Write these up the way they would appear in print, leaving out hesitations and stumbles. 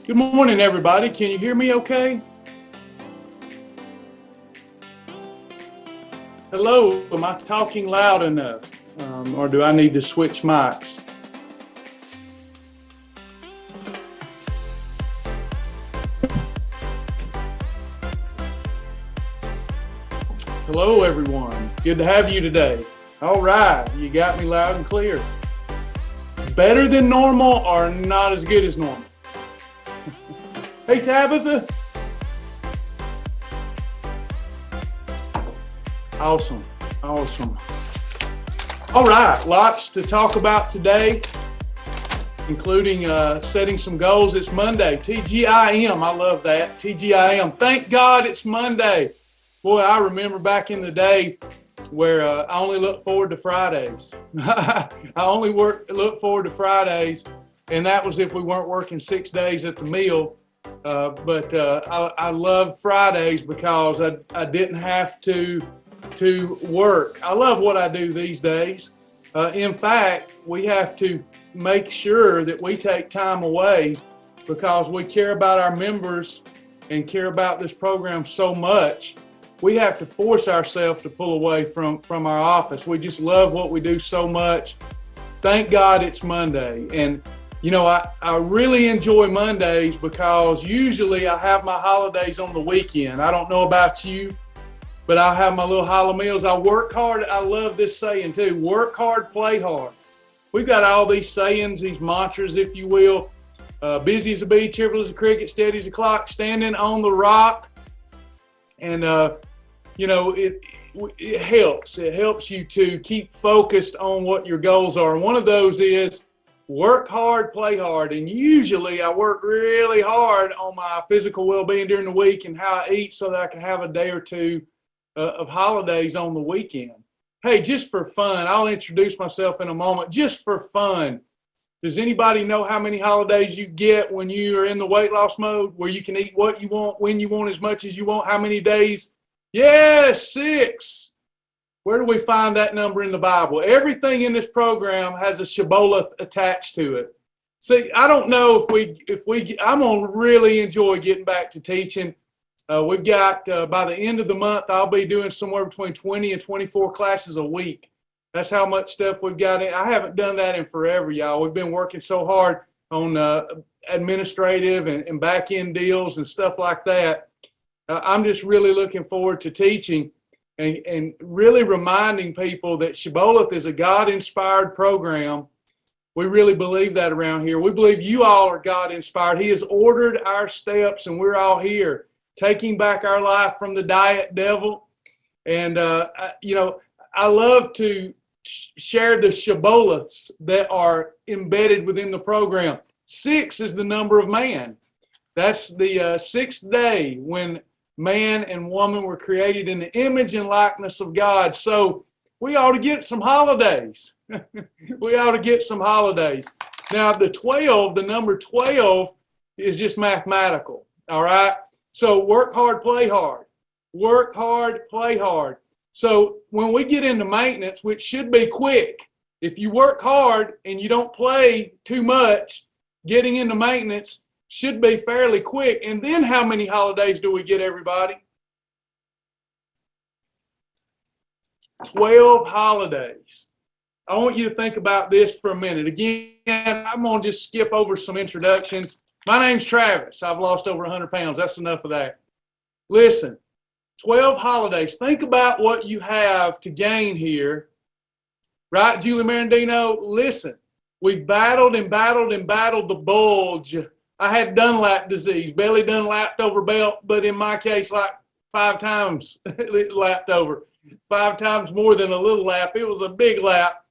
Good morning, everybody. Can you hear me okay? Hello, am I talking loud enough? Or do I need to switch mics? Hello, everyone. Good to have you today. All right, you got me loud and clear. Better than normal or not as good as normal? Hey, Tabitha. Awesome. All right, lots to talk about today, including setting some goals. It's Monday, TGIM. I love that, TGIM. Thank God it's Monday. Boy, I remember back in the day where I only looked forward to Fridays. I only looked forward to Fridays, and that was if we weren't working 6 days at the mill. But I love Fridays because I didn't have to work. I love what I do these days. In fact, we have to make sure that we take time away because we care about our members and care about this program so much. We have to force ourselves to pull away from our office. We just love what we do so much. Thank God it's Monday. And you know, I really enjoy Mondays because usually I have my holidays on the weekend. I don't know about you, but I'll have my little holiday meals. I work hard. I love this saying too, work hard, play hard. We've got all these sayings, these mantras, if you will. Busy as a bee, cheerful as a cricket, steady as a clock, standing on the rock. And, you know, it helps. It helps you to keep focused on what your goals are. And one of those is work hard, play hard. And usually I work really hard on my physical well-being during the week and how I eat so that I can have a day or two of holidays on the weekend. Hey, just for fun, I'll introduce myself in a moment. Just for fun, does anybody know how many holidays you get when you are in the weight loss mode, where you can eat what you want, when you want, as much as you want? How many days? Yes, 6. Where do we find that number in the Bible? Everything in this program has a Shibboleth attached to it. See, I don't know I'm gonna really enjoy getting back to teaching. We've got, by the end of the month, I'll be doing somewhere between 20 and 24 classes a week. That's how much stuff we've got in. I haven't done that in forever, y'all. We've been working so hard on administrative and back-end deals and stuff like that. I'm just really looking forward to teaching and really reminding people that Shibboleth is a God-inspired program. We really believe that around here. We believe you all are God-inspired. He has ordered our steps, and we're all here, taking back our life from the diet devil. And, you know, I love to share the Shibboleths that are embedded within the program. 6 is the number of man. That's the 6th day when man and woman were created in the image and likeness of God. So we ought to get some holidays. We ought to get some holidays. Now, the number 12 is just mathematical, all right? So work hard, play hard. Work hard, play hard. So when we get into maintenance, which should be quick, if you work hard and you don't play too much, getting into maintenance should be fairly quick. And then how many holidays do we get, everybody? 12 holidays. I want you to think about this for a minute. Again, I'm going to just skip over some introductions. My name's Travis. I've lost over 100 pounds. That's enough of that. Listen, 12 holidays. Think about what you have to gain here. Right, Julie Marandino? Listen, we've battled the bulge. I had Dunlap disease, belly done lapped over belt, but in my case, like 5 times lapped over. 5 times more than a little lap. It was a big lap.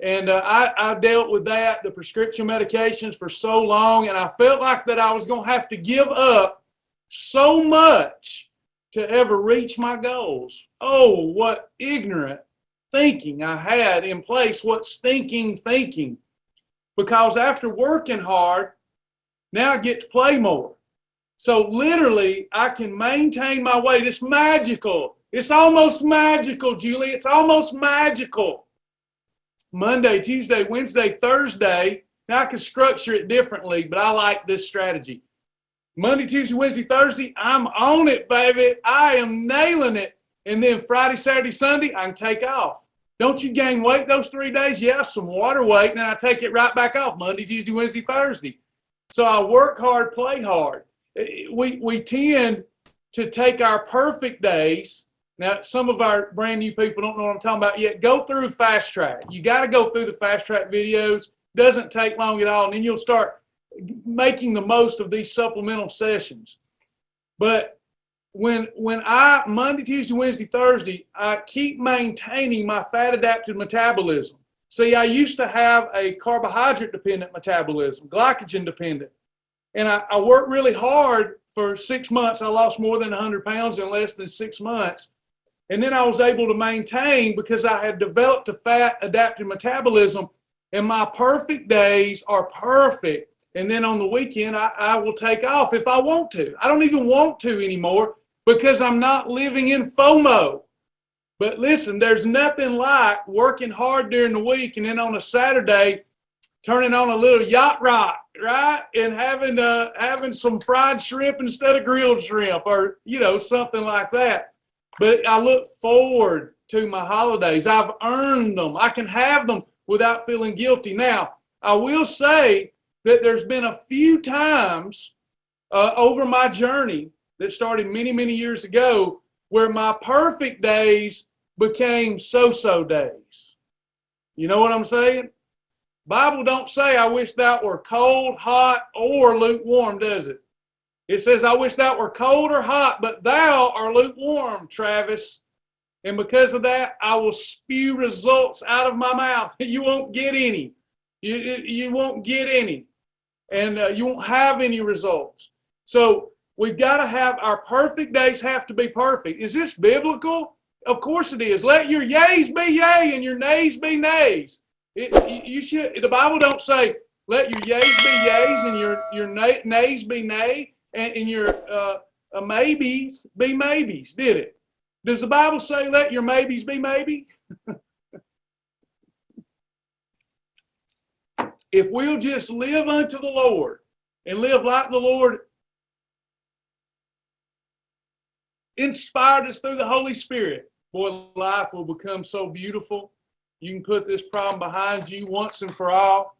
And I dealt with that, the prescription medications, for so long, and I felt like that I was going to have to give up so much to ever reach my goals. Oh, what ignorant thinking I had in place, what stinking thinking. Because after working hard, now I get to play more. So literally, I can maintain my weight. It's magical. It's almost magical, Julie. It's almost magical. Monday, Tuesday, Wednesday, Thursday. Now I can structure it differently, but I like this strategy. Monday, Tuesday, Wednesday, Thursday, I'm on it, baby. I am nailing it. And then Friday, Saturday, Sunday, I can take off. Don't you gain weight those 3 days? Yeah, some water weight, and then I take it right back off Monday, Tuesday, Wednesday, Thursday. So I work hard, play hard. We tend to take our perfect days. Now, some of our brand new people don't know what I'm talking about yet. Go through Fast Track. You got to go through the Fast Track videos. Doesn't take long at all, and then you'll start making the most of these supplemental sessions. But when I, Monday, Tuesday, Wednesday, Thursday, I keep maintaining my fat-adapted metabolism. See, I used to have a carbohydrate-dependent metabolism, glycogen-dependent. And I worked really hard for 6 months. I lost more than 100 pounds in less than 6 months. And then I was able to maintain because I had developed a fat-adapted metabolism. And my perfect days are perfect. And then on the weekend, I will take off if I want to. I don't even want to anymore because I'm not living in FOMO. But listen, there's nothing like working hard during the week and then on a Saturday, turning on a little yacht rock, right? And having some fried shrimp instead of grilled shrimp or, something like that. But I look forward to my holidays. I've earned them. I can have them without feeling guilty. Now, I will say that there's been a few times over my journey that started many, many years ago where my perfect days became so-so days. You know what I'm saying? Bible don't say, I wish thou were cold, hot, or lukewarm, does it? It says, I wish thou were cold or hot, but thou art lukewarm, Travis. And because of that, I will spew results out of my mouth. You won't get any. You won't get any. And you won't have any results. So we've got to have our perfect days have to be perfect. Is this biblical? Of course it is. Let your yays be yay and your nays be nays. You should. The Bible don't say let your yays be yays and your nays be nay and your maybes be maybes. Did it? Does the Bible say let your maybes be maybe? If we'll just live unto the Lord and live like the Lord inspired us through the Holy Spirit, boy, life will become so beautiful. You can put this problem behind you once and for all.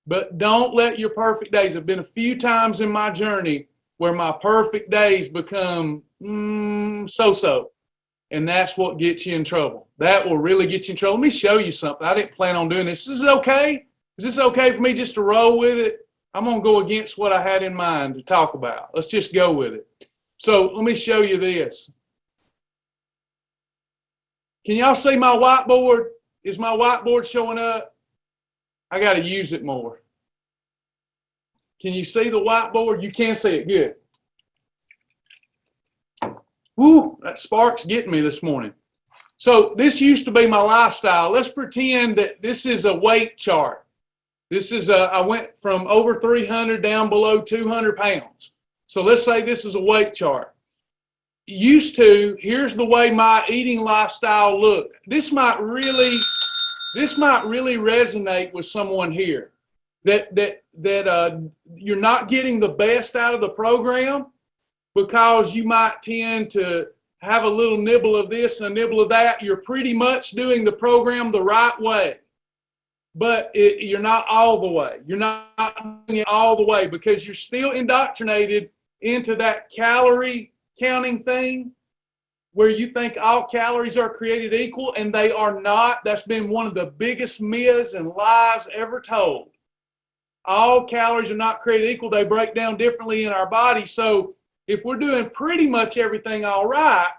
But don't let your perfect days. There have been a few times in my journey where my perfect days become so-so. And that's what gets you in trouble. That will really get you in trouble. Let me show you something. I didn't plan on doing this. Is it okay? Is this okay for me just to roll with it? I'm going to go against what I had in mind to talk about. Let's just go with it. So let me show you this. Can y'all see my whiteboard? Is my whiteboard showing up? I got to use it more. Can you see the whiteboard? You can see it. Good. Woo, that spark's getting me this morning. So this used to be my lifestyle. Let's pretend that this is a weight chart. This is I went from over 300 down below 200 pounds. So let's say this is a weight chart. Here's the way my eating lifestyle looked. This might really resonate with someone here. That you're not getting the best out of the program because you might tend to have a little nibble of this and a nibble of that. You're pretty much doing the program the right way. But you're not all the way. You're not doing it all the way because you're still indoctrinated into that calorie counting thing where you think all calories are created equal, and they are not. That's been one of the biggest myths and lies ever told. All calories are not created equal. They break down differently in our body. So if we're doing pretty much everything all right,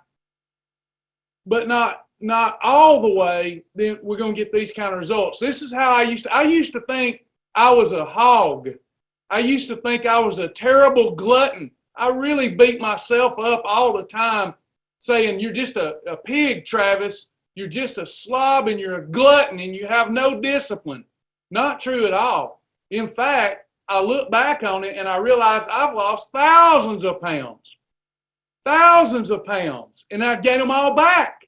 but not all the way, then we're going to get these kind of results. This is how I used to think I was a hog. I used to think I was a terrible glutton. I really beat myself up all the time saying, you're just a pig, Travis. You're just a slob and you're a glutton and you have no discipline. Not true at all. In fact, I look back on it and I realize I've lost thousands of pounds, and I gained them all back.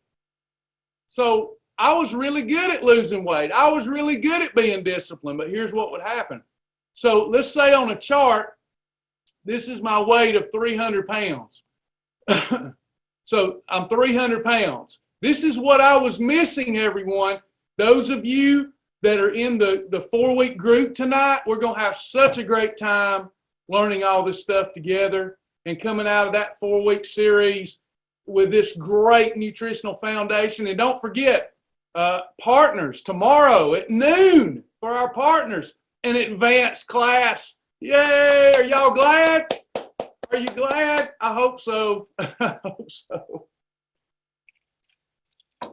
So I was really good at losing weight. I was really good at being disciplined, but here's what would happen. So let's say on a chart, this is my weight of 300 pounds. So I'm 300 pounds. This is what I was missing, everyone. Those of you that are in the 4-week group tonight, we're going to have such a great time learning all this stuff together and coming out of that 4-week series with this great nutritional foundation. And don't forget, partners, tomorrow at noon for our partners, an advanced class. Yay! Are y'all glad? Are you glad? I hope so. I hope so. All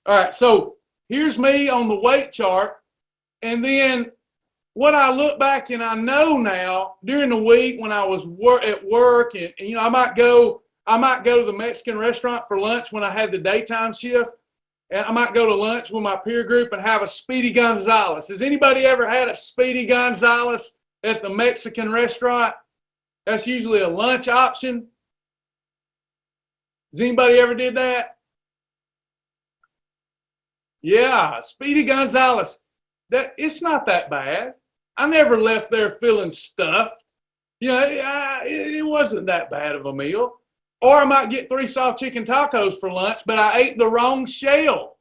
right, so here's me on the weight chart. And then what I look back and I know now during the week when I was at work and you know, I might go to the Mexican restaurant for lunch when I had the daytime shift. And I might go to lunch with my peer group and have a Speedy Gonzales. Has anybody ever had a Speedy Gonzales at the Mexican restaurant? That's usually a lunch option. Has anybody ever did that? Yeah, Speedy Gonzales. It's not that bad. I never left there feeling stuffed. You know, it wasn't that bad of a meal. Or I might get 3 soft chicken tacos for lunch, but I ate the wrong shell.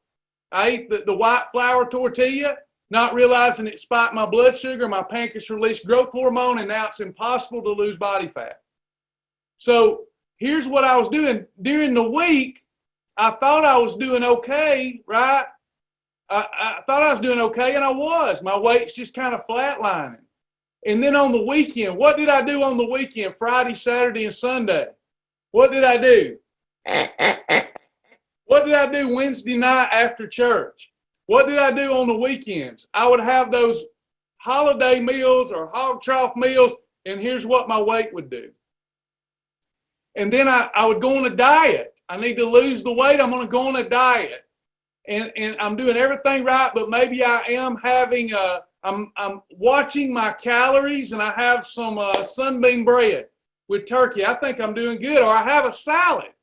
I ate the white flour tortilla, not realizing it spiked my blood sugar, my pancreas released growth hormone, and now it's impossible to lose body fat. So here's what I was doing. During the week, I thought I was doing okay, right? I thought I was doing okay, and I was. My weight's just kind of flatlining. And then on the weekend, what did I do on the weekend, Friday, Saturday, and Sunday? What did I do? What did I do Wednesday night after church? What did I do on the weekends? I would have those holiday meals or hog trough meals, and here's what my weight would do. And then I would go on a diet. I need to lose the weight. I'm going to go on a diet. And I'm doing everything right, but maybe I am having I'm watching my calories, and I have some sunbeam bread with turkey. I think I'm doing good. Or I have a salad.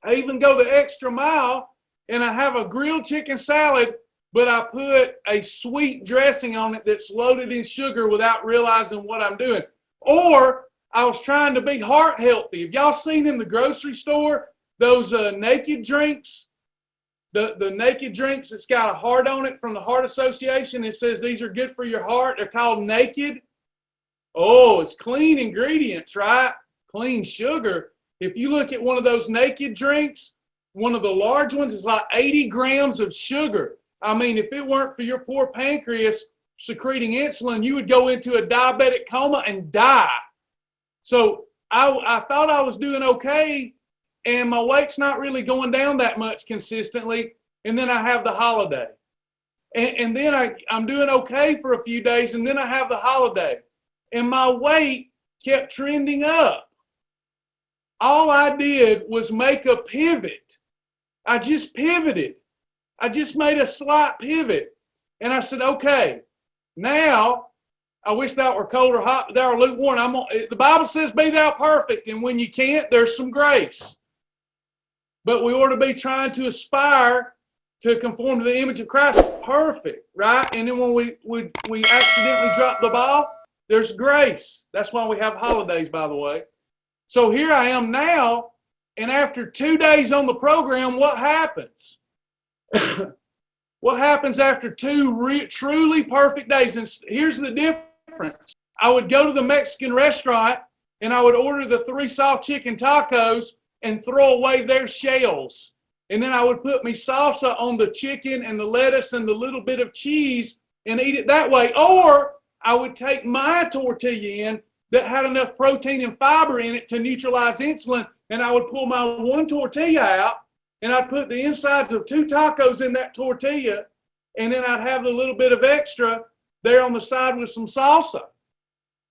I even go the extra mile, and I have a grilled chicken salad, but I put a sweet dressing on it that's loaded in sugar without realizing what I'm doing. Or I was trying to be heart healthy. Have y'all seen in the grocery store those naked drinks? The naked drinks that's got a heart on it from the Heart Association. It says these are good for your heart. They're called Naked. Oh, it's clean ingredients, right? Clean sugar. If you look at one of those Naked drinks, one of the large ones is like 80 grams of sugar. I mean, if it weren't for your poor pancreas secreting insulin, you would go into a diabetic coma and die. So I thought I was doing okay, and my weight's not really going down that much consistently. And then I have the holiday. And then I'm doing okay for a few days, and then I have the holiday. And my weight kept trending up. All I did was make a pivot. I just pivoted. I just made a slight pivot. And I said, okay, now I wish thou were cold or hot, but thou art lukewarm. The Bible says, be thou perfect. And when you can't, there's some grace. But we ought to be trying to aspire to conform to the image of Christ. Perfect, right? And then when we accidentally drop the ball, there's grace. That's why we have holidays, by the way. So here I am now, and after 2 days on the program, what happens? What happens after 2 truly perfect days? And here's the difference. I would go to the Mexican restaurant, and I would order the 3 soft chicken tacos and throw away their shells. And then I would put me salsa on the chicken and the lettuce and the little bit of cheese and eat it that way. Or I would take my tortilla in that had enough protein and fiber in it to neutralize insulin, and I would pull my 1 tortilla out, and I'd put the insides of 2 tacos in that tortilla, and then I'd have the little bit of extra there on the side with some salsa.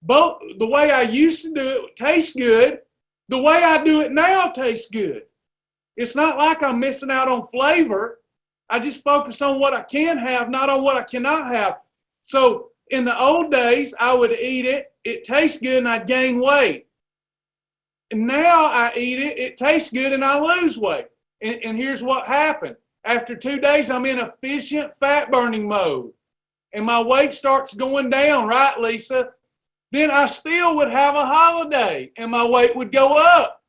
Both the way I used to do it tastes good. The way I do it now tastes good. It's not like I'm missing out on flavor. I just focus on what I can have, not on what I cannot have. So in the old days, I would eat it. It tastes good, and I'd gain weight. And now I eat it. It tastes good, and I lose weight. And here's what happened. After 2 days, I'm in efficient fat-burning mode. And my weight starts going down, right, Lisa? then I still would have a holiday and my weight would go up.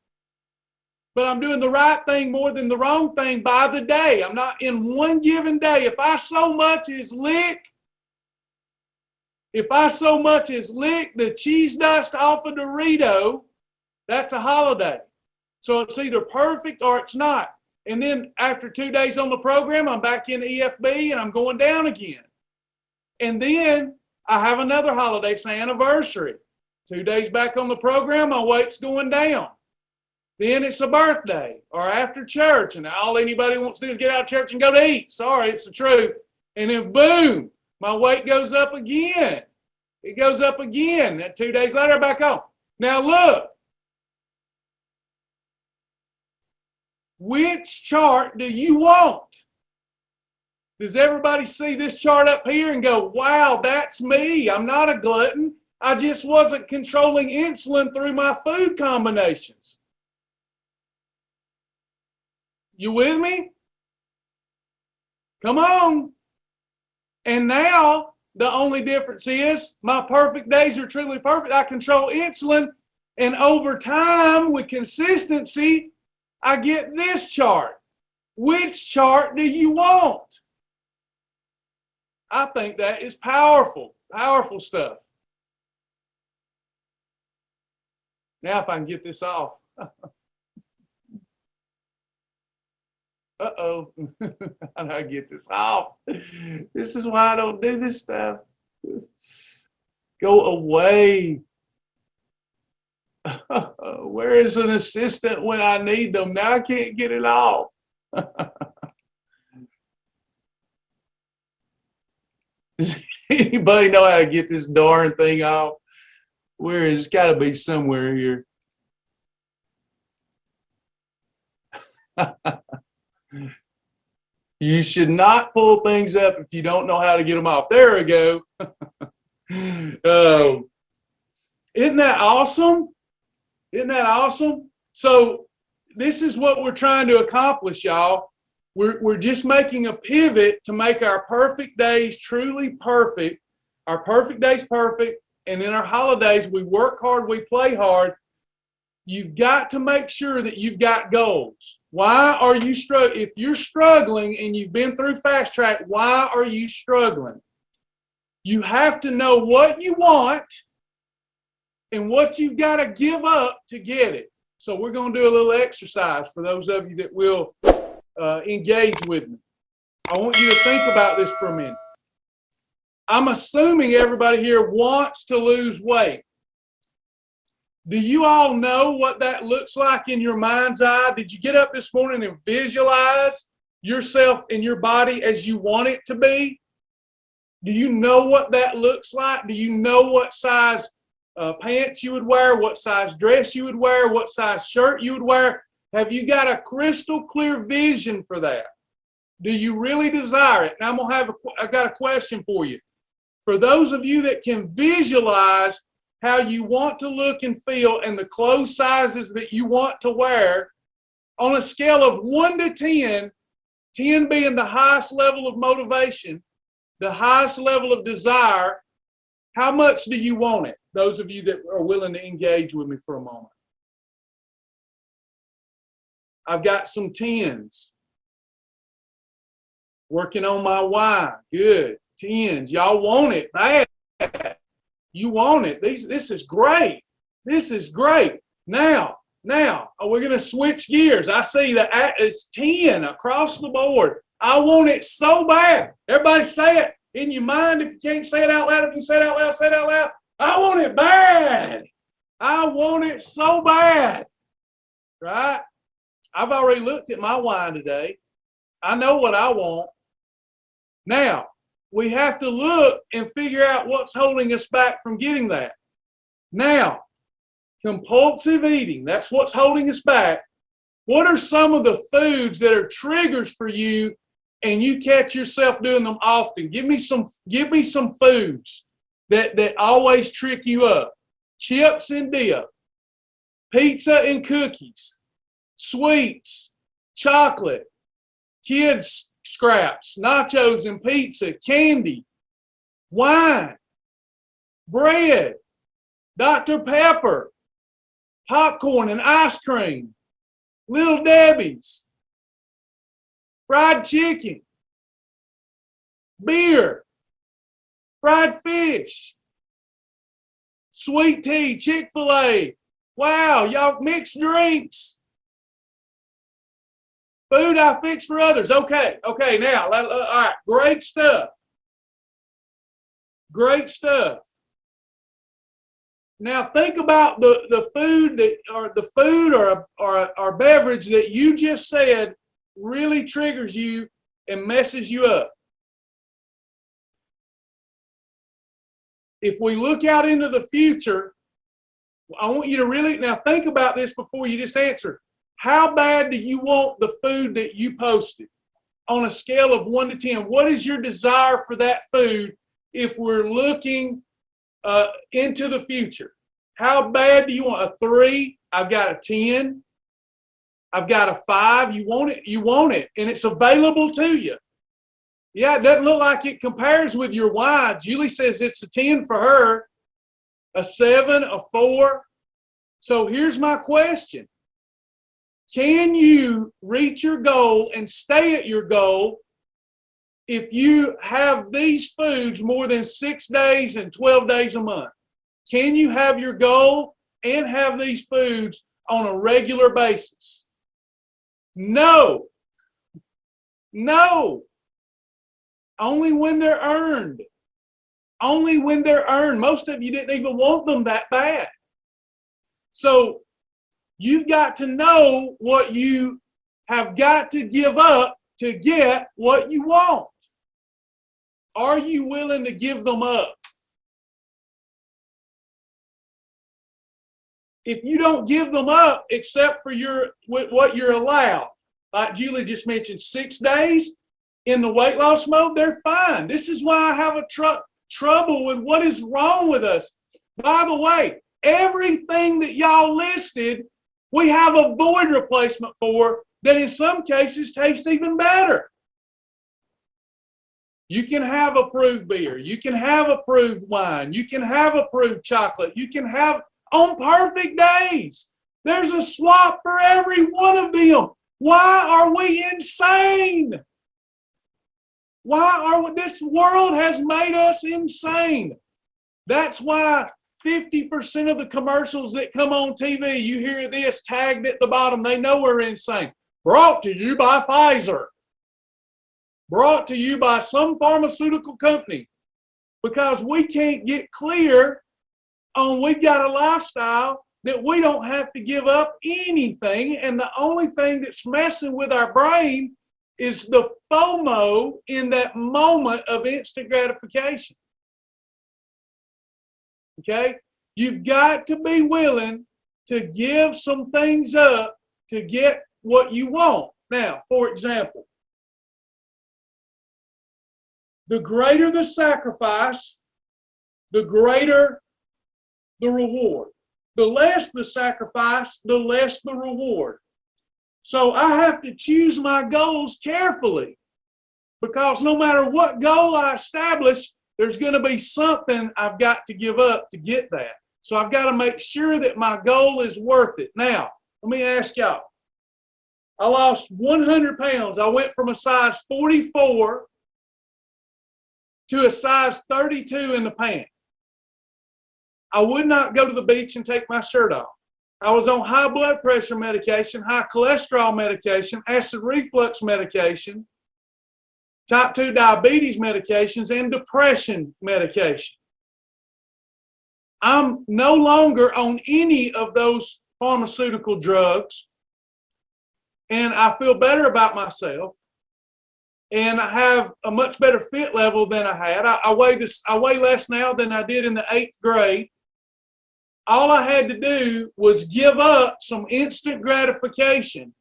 But I'm doing the right thing more than the wrong thing by the day. I'm not in one given day. If I so much as lick the cheese dust off a Dorito, that's a holiday. So it's either perfect or it's not. And then after 2 days on the program, I'm back in EFB and I'm going down again. And then I have another holiday, say anniversary. 2 days back on the program, my weight's going down. Then it's a birthday or after church, and all anybody wants to do is get out of church and go to eat. Sorry, it's the truth. And then boom, my weight goes up again. It goes up again. 2 days later, back on. Now look, which chart do you want? Does everybody see this chart up here and go, wow, that's me. I'm not a glutton. I just wasn't controlling insulin through my food combinations. You with me? Come on. And now the only difference is my perfect days are truly perfect. I control insulin, and over time with consistency, I get this chart. Which chart do you want? I think that is powerful, powerful stuff. Now if I can get this off. Uh-oh. How do I get this off? This is why I don't do this stuff. Go away. Where is an assistant when I need them? Now I can't get it off. Does anybody know how to get this darn thing off? Where is it? It's got to be somewhere here. You should not pull things up if you don't know how to get them off. There we go. Isn't that awesome? Isn't that awesome? So this is what we're trying to accomplish, y'all. We're just making a pivot to make our perfect days truly perfect. Our perfect days perfect. And in our holidays, we work hard, we play hard. You've got to make sure that you've got goals. Why are you struggling? If you're struggling and you've been through Fast Track, why are you struggling? You have to know what you want and what you've got to give up to get it. So we're going to do a little exercise for those of you that will engage with me. I want you to think about this for a minute. I'm assuming everybody here wants to lose weight. Do you all know what that looks like in your mind's eye? Did you get up this morning and visualize yourself and your body as you want it to be? Do you know what that looks like? Do you know what size pants you would wear, what size dress you would wear, what size shirt you would wear? Have you got a crystal clear vision for that? Do you really desire it? And I've got a question for you. For those of you that can visualize how you want to look and feel and the clothes sizes that you want to wear, on a scale of 1 to 10, 10 being the highest level of motivation, the highest level of desire, how much do you want it? Those of you that are willing to engage with me for a moment. I've got some 10s. Working on my why. Good. 10s. Y'all want it bad. You want it. This is great. This is great. Now, we're going to switch gears. I see that it's 10 across the board. I want it so bad. Everybody say it in your mind. If you can't say it out loud, if you say it out loud, say it out loud. I want it bad. I want it so bad. Right? I've already looked at my wine today. I know what I want. Now, we have to look and figure out what's holding us back from getting that. Now, compulsive eating, that's what's holding us back. What are some of the foods that are triggers for you and you catch yourself doing them often? Give me some foods that always trick you up. Chips and dip, pizza and cookies, sweets, chocolate, kids' scraps, nachos and pizza, candy, wine, bread, Dr. Pepper, popcorn and ice cream, Little Debbie's, fried chicken, beer, fried fish, sweet tea, Chick-fil-A. Wow, y'all, mixed drinks. Food I fix for others. Okay, now, all right, great stuff. Great stuff. Now think about the food that, or the food or beverage that you just said really triggers you and messes you up. If we look out into the future, I want you to really, now think about this before you just answer. How bad do you want the food that you posted on a scale of 1 to 10? What is your desire for that food if we're looking into the future? How bad do you want? A 3? I've got a 10. I've got a 5. You want it? You want it, and it's available to you. Yeah, it doesn't look like it compares with your wine. Julie says it's a 10 for her, a 7, a 4. So here's my question. Can you reach your goal and stay at your goal if you have these foods more than 6 days and 12 days a month? Can you have your goal and have these foods on a regular basis? No. No. Only when they're earned. Only when they're earned. Most of you didn't even want them that bad. So you've got to know what you have got to give up to get what you want. Are you willing to give them up? If you don't give them up except for what you're allowed, like Julie just mentioned, 6 days in the weight loss mode, they're fine. This is why I have a trouble with what is wrong with us. By the way, everything that y'all listed, we have a void replacement for that in some cases tastes even better. You can have approved beer. You can have approved wine. You can have approved chocolate. You can have on perfect days. There's a swap for every one of them. Why are we insane? This world has made us insane. That's why 50% of the commercials that come on TV, you hear this tagged at the bottom, they know we're insane. Brought to you by Pfizer. Brought to you by some pharmaceutical company. Because we can't get clear on we've got a lifestyle that we don't have to give up anything, and the only thing that's messing with our brain is the FOMO in that moment of instant gratification. Okay? You've got to be willing to give some things up to get what you want. Now, for example, the greater the sacrifice, the greater the reward. The less the sacrifice, the less the reward. So I have to choose my goals carefully, because no matter what goal I establish, there's going to be something I've got to give up to get that. So I've got to make sure that my goal is worth it. Now, let me ask y'all. I lost 100 pounds. I went from a size 44 to a size 32 in the pants. I would not go to the beach and take my shirt off. I was on high blood pressure medication, high cholesterol medication, acid reflux medication, type 2 diabetes medications, and depression medication. I'm no longer on any of those pharmaceutical drugs, and I feel better about myself, and I have a much better fit level than I had. I weigh less now than I did in the 8th grade. All I had to do was give up some instant gratification,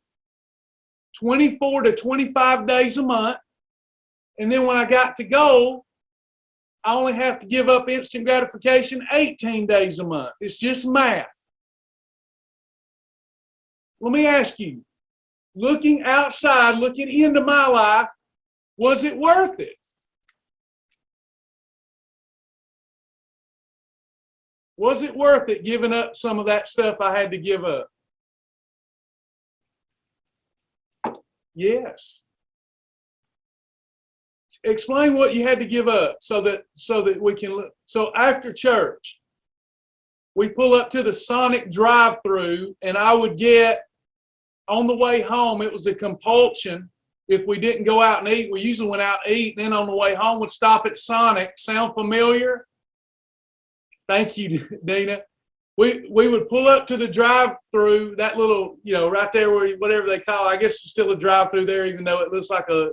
24 to 25 days a month. And then when I got to goal, I only have to give up instant gratification 18 days a month. It's just math. Let me ask you, looking outside, looking into my life, was it worth it? Was it worth it giving up some of that stuff I had to give up? Yes. Explain what you had to give up so that we can look. So after church, we pull up to the Sonic drive-through, and I would get, on the way home, it was a compulsion. If we didn't go out and eat, we usually went out and eat, and then on the way home, would stop at Sonic. Sound familiar? Thank you, Dina. We would pull up to the drive-through, that little, right there where, whatever they call it. I guess it's still a drive-through there, even though it looks like a,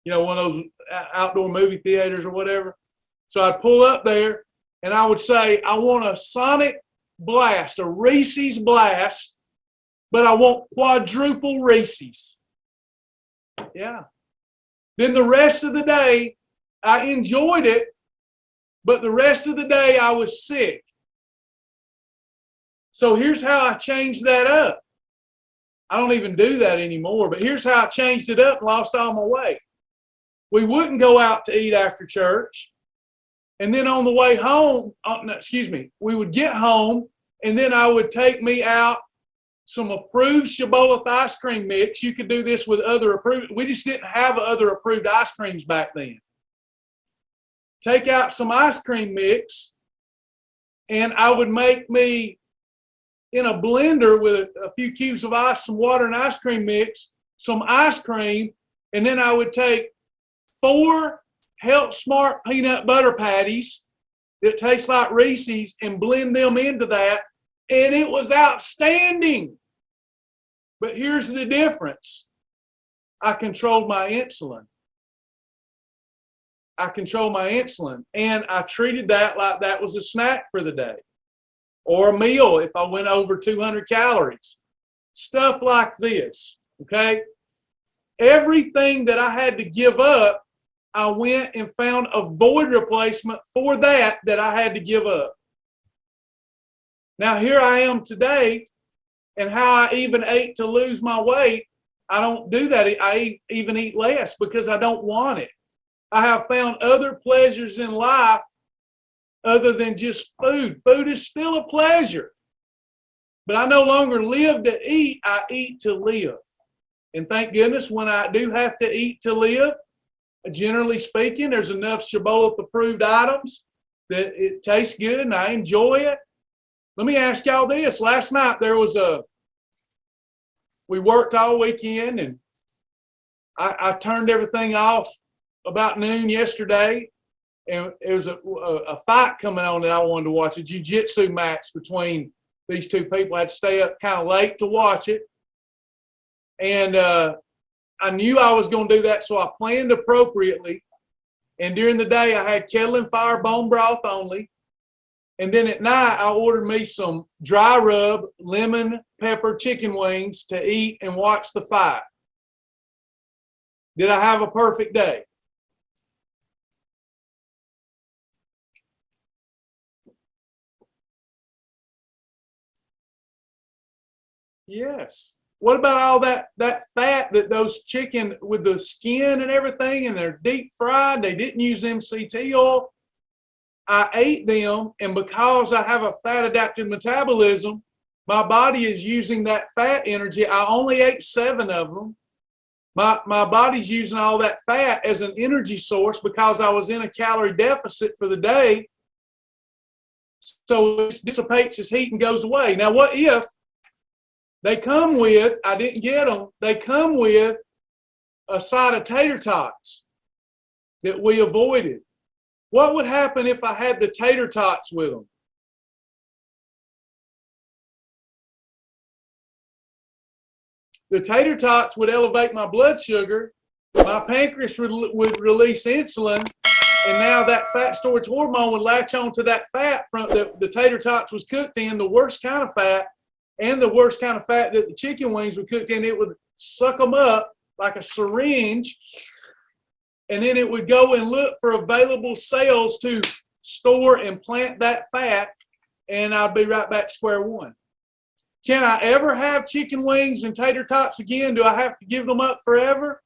one of those outdoor movie theaters or whatever. So I'd pull up there, and I would say, I want a Sonic Blast, a Reese's Blast, but I want quadruple Reese's. Yeah. Then the rest of the day, I enjoyed it, but the rest of the day I was sick. So here's how I changed that up. I don't even do that anymore, but here's how I changed it up and lost all my weight. We wouldn't go out to eat after church. And then on the way home, we would get home, and then I would take me out some approved Shibboleth ice cream mix. You could do this with other approved. We just didn't have other approved ice creams back then. Take out some ice cream mix, and I would make me, in a blender with a few cubes of ice, some water and ice cream mix, some ice cream, and then I would take 4 Help Smart peanut butter patties that taste like Reese's and blend them into that, and it was outstanding. But here's the difference. I controlled my insulin. And I treated that like that was a snack for the day, or a meal if I went over 200 calories. Stuff like this, okay? Everything that I had to give up, I went and found a void replacement for that I had to give up. Now here I am today, and how I even ate to lose my weight, I don't do that. I even eat less because I don't want it. I have found other pleasures in life other than just food. Food is still a pleasure. But I no longer live to eat, I eat to live. And thank goodness when I do have to eat to live, generally speaking, there's enough Shibboleth approved items that it tastes good and I enjoy it. Let me ask y'all this. Last night we worked all weekend, and I turned everything off about noon yesterday, and there was a fight coming on that I wanted to watch, a jiu-jitsu match between these two people. I had to stay up kind of late to watch it, and I knew I was going to do that, so I planned appropriately. And during the day, I had kettle and fire bone broth only. And then at night, I ordered me some dry rub, lemon pepper chicken wings to eat and watch the fight. Did I have a perfect day? Yes. What about all that fat that those chicken with the skin and everything, and they're deep fried? They didn't use MCT oil. I ate them, and because I have a fat adapted metabolism, my body is using that fat energy. I only ate 7 of them. My body's using all that fat as an energy source because I was in a calorie deficit for the day. So it dissipates as heat and goes away. Now, what if they come with, I didn't get them, they come with a side of tater tots that we avoided? What would happen if I had the tater tots with them? The tater tots would elevate my blood sugar, my pancreas would release insulin, and now that fat storage hormone would latch onto that fat from the tater tots was cooked in, the worst kind of fat, and the worst kind of fat that the chicken wings were cooked in. It would suck them up like a syringe, and then it would go and look for available cells to store and plant that fat, and I'd be right back to square one. Can I ever have chicken wings and tater tots again? Do I have to give them up forever?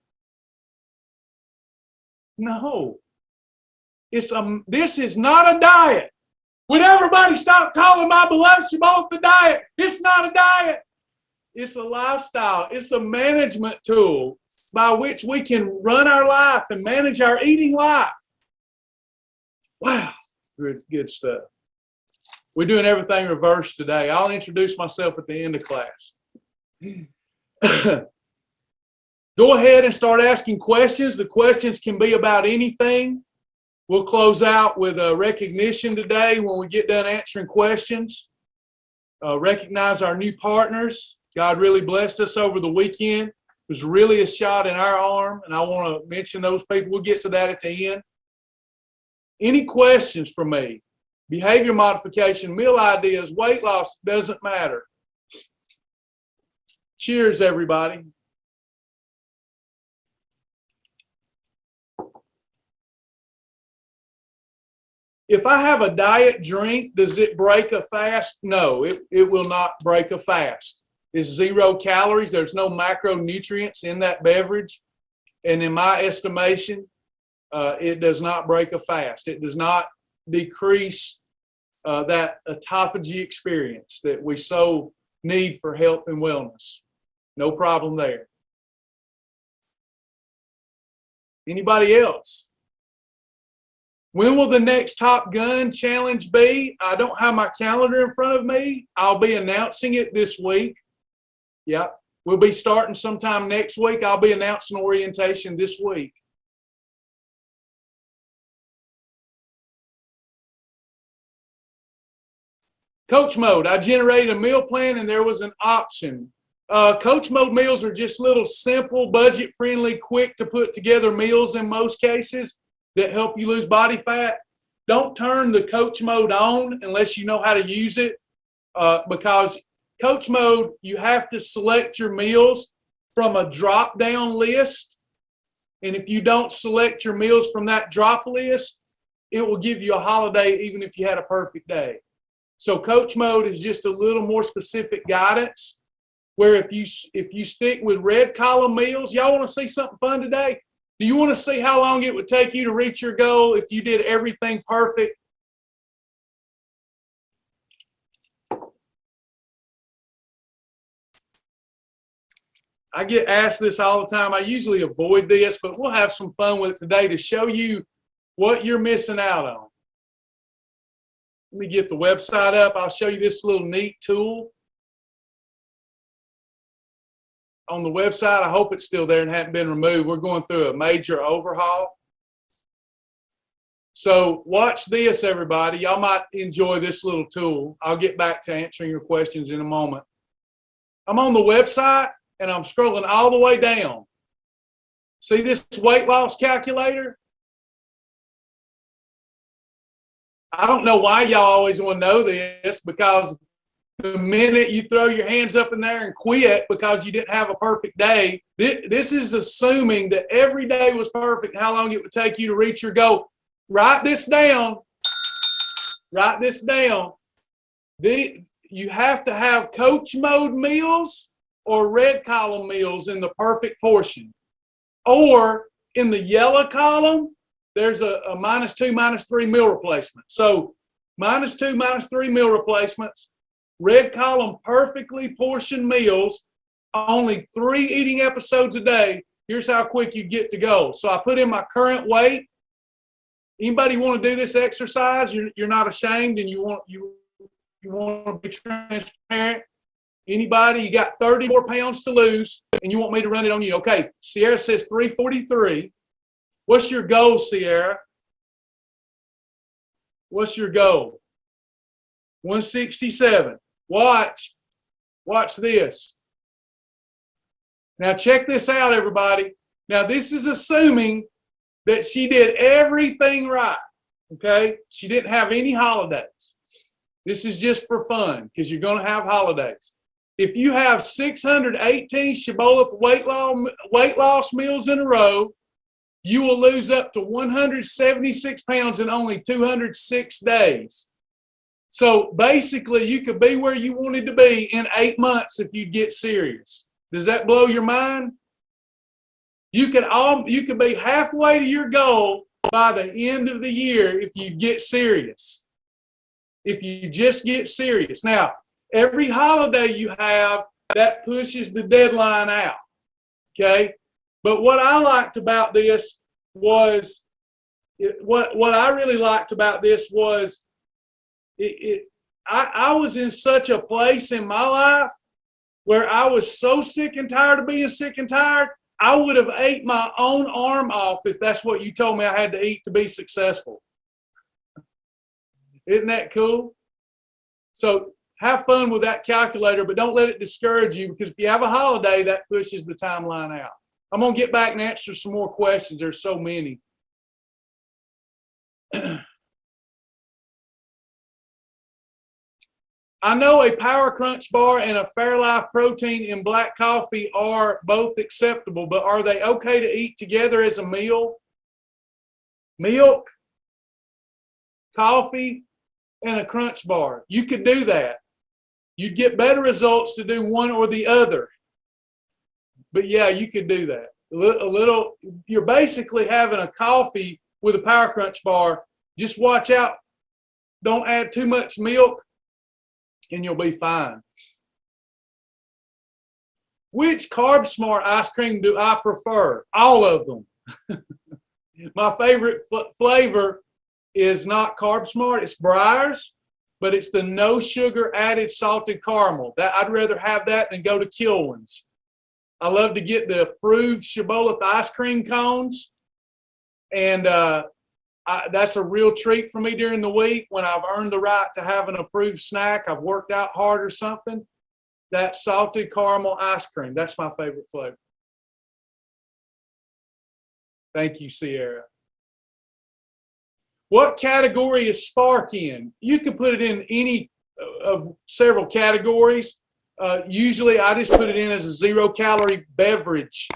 No. This is not a diet. Would everybody stop calling my beloved Shibboleth a diet? It's not a diet. It's a lifestyle. It's a management tool by which we can run our life and manage our eating life. Wow, good stuff. We're doing everything reverse today. I'll introduce myself at the end of class. Go ahead and start asking questions. The questions can be about anything. We'll close out with a recognition today when we get done answering questions. Recognize our new partners. God really blessed us over the weekend. It was really a shot in our arm, and I want to mention those people. We'll get to that at the end. Any questions for me? Behavior modification, meal ideas, weight loss, doesn't matter. Cheers, everybody. If I have a diet drink, does it break a fast? No, it will not break a fast. It's 0 calories. There's no macronutrients in that beverage. And in my estimation, it does not break a fast. It does not decrease that autophagy experience that we so need for health and wellness. No problem there. Anybody else? When will the next Top Gun challenge be? I don't have my calendar in front of me. I'll be announcing it this week. Yep. We'll be starting sometime next week. I'll be announcing orientation this week. Coach mode. I generated a meal plan and there was an option. Coach mode meals are just little simple, budget-friendly, quick to put together meals in most cases that help you lose body fat. Don't turn the coach mode on unless you know how to use it, because coach mode, you have to select your meals from a drop-down list. And if you don't select your meals from that drop list, it will give you a holiday even if you had a perfect day. So coach mode is just a little more specific guidance, where if you stick with red column meals, y'all want to see something fun today? Do you want to see how long it would take you to reach your goal if you did everything perfect? I get asked this all the time. I usually avoid this, but we'll have some fun with it today to show you what you're missing out on. Let me get the website up. I'll show you this little neat tool on the website. I hope it's still there and hadn't been removed. We're going through a major overhaul. So watch this, everybody. Y'all might enjoy this little tool. I'll get back to answering your questions in a moment. I'm on the website and I'm scrolling all the way down. See this weight loss calculator? I don't know why y'all always want to know this, because the minute you throw your hands up in there and quit because you didn't have a perfect day, this is assuming that every day was perfect and how long it would take you to reach your goal. Write this down. Write this down. You have to have coach mode meals or red column meals in the perfect portion. Or in the yellow column, there's a -2, -3 meal replacement. So -2, -3 meal replacements, red column perfectly portioned meals, only 3 eating episodes a day. Here's how quick you get to go. So I put in my current weight. Anybody want to do this exercise? You're not ashamed and you want to be transparent. Anybody? You got 30 more pounds to lose and you want me to run it on you. Okay, Sierra says 343. What's your goal, Sierra? What's your goal? 167. Watch this. Now check this out, everybody. Now this is assuming that she did everything right, okay? She didn't have any holidays. This is just for fun because you're going to have holidays. If you have 618 Shibboleth weight loss meals in a row, you will lose up to 176 pounds in only 206 days. So basically, you could be where you wanted to be in 8 months if you get serious. Does that blow your mind? You could be halfway to your goal by the end of the year if you get serious. if you just get serious. Now, every holiday you have, that pushes the deadline out, okay? But what I liked about this was, what I really liked about this was, I was in such a place in my life where I was so sick and tired of being sick and tired, I would have ate my own arm off if that's what you told me I had to eat to be successful. Isn't that cool? So have fun with that calculator, but don't let it discourage you, because if you have a holiday, that pushes the timeline out. I'm going to get back and answer some more questions. There's so many. I know a Power Crunch bar and a Fairlife protein in black coffee are both acceptable, but are they okay to eat together as a meal? Milk, coffee, and a Crunch bar. You could do that. You'd get better results to do one or the other. But yeah, you could do that. You're basically having a coffee with a Power Crunch bar. Just watch out. Don't add too much milk, and you'll be fine. Which Carb Smart ice cream do I prefer? All of them. My favorite flavor is not Carb Smart, it's Breyers, but it's the no sugar added salted caramel. I'd rather have that than go to Kilwins. I love to get the approved Shibboleth ice cream cones, and that's a real treat for me during the week when I've earned the right to have an approved snack. I've worked out hard or something. That salted caramel ice cream, that's my favorite flavor. Thank you, Sierra. What category is Spark in? You can put it in any of several categories. Usually I just put it in as a 0-calorie beverage.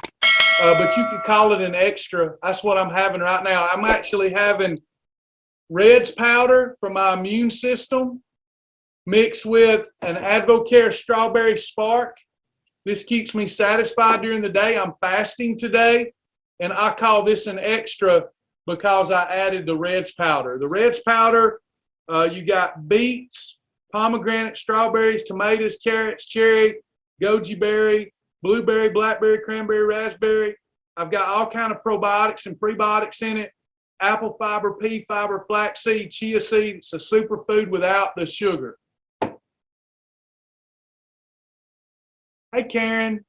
But you could call it an extra. That's what I'm having right now. I'm actually having Red's powder for my immune system mixed with an Advocare Strawberry Spark. This keeps me satisfied during the day. I'm fasting today, and I call this an extra because I added the Red's powder. The Red's powder, you got beets, pomegranate, strawberries, tomatoes, carrots, cherry, goji berry, blueberry, blackberry, cranberry, raspberry. I've got all kind of probiotics and prebiotics in it. Apple fiber, pea fiber, flaxseed, chia seed. It's a superfood without the sugar. Hey, Karen,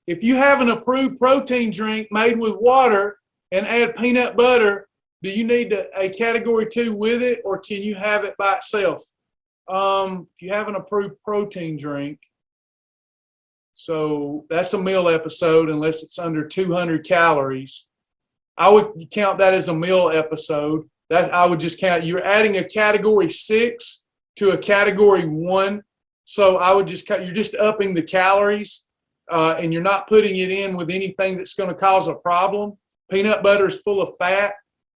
if you have an approved protein drink made with water and add peanut butter, do you need a category 2 with it, or can you have it by itself? If you have an approved protein drink, so that's a meal episode unless it's under 200 calories. I would count that as a meal episode. I would just count, you're adding a category 6 to a category 1. So I would just you're just upping the calories, and you're not putting it in with anything that's going to cause a problem. Peanut butter is full of fat,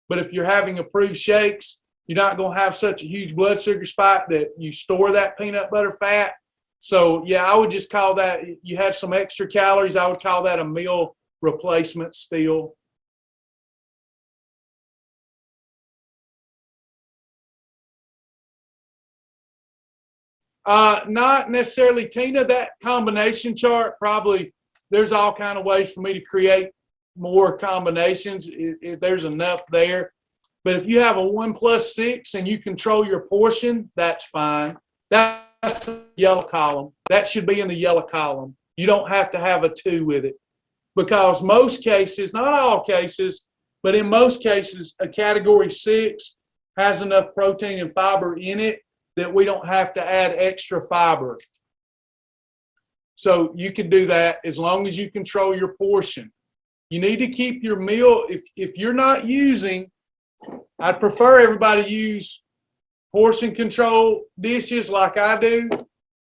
but if you're having approved shakes, you're not going to have such a huge blood sugar spike that you store that peanut butter fat. So yeah, I would just call that, you had some extra calories, I would call that a meal replacement still. Not necessarily, Tina. That combination chart, probably there's all kind of ways for me to create more combinations. There's enough there. But if you have a 1+6 and you control your portion, that's fine. That's the yellow column. That should be in the yellow column. You don't have to have a 2 with it, because most cases, not all cases, but in most cases, a category 6 has enough protein and fiber in it that we don't have to add extra fiber. So you can do that as long as you control your portion. You need to keep your meal, if you're not using, I'd prefer everybody use portion control dishes like I do,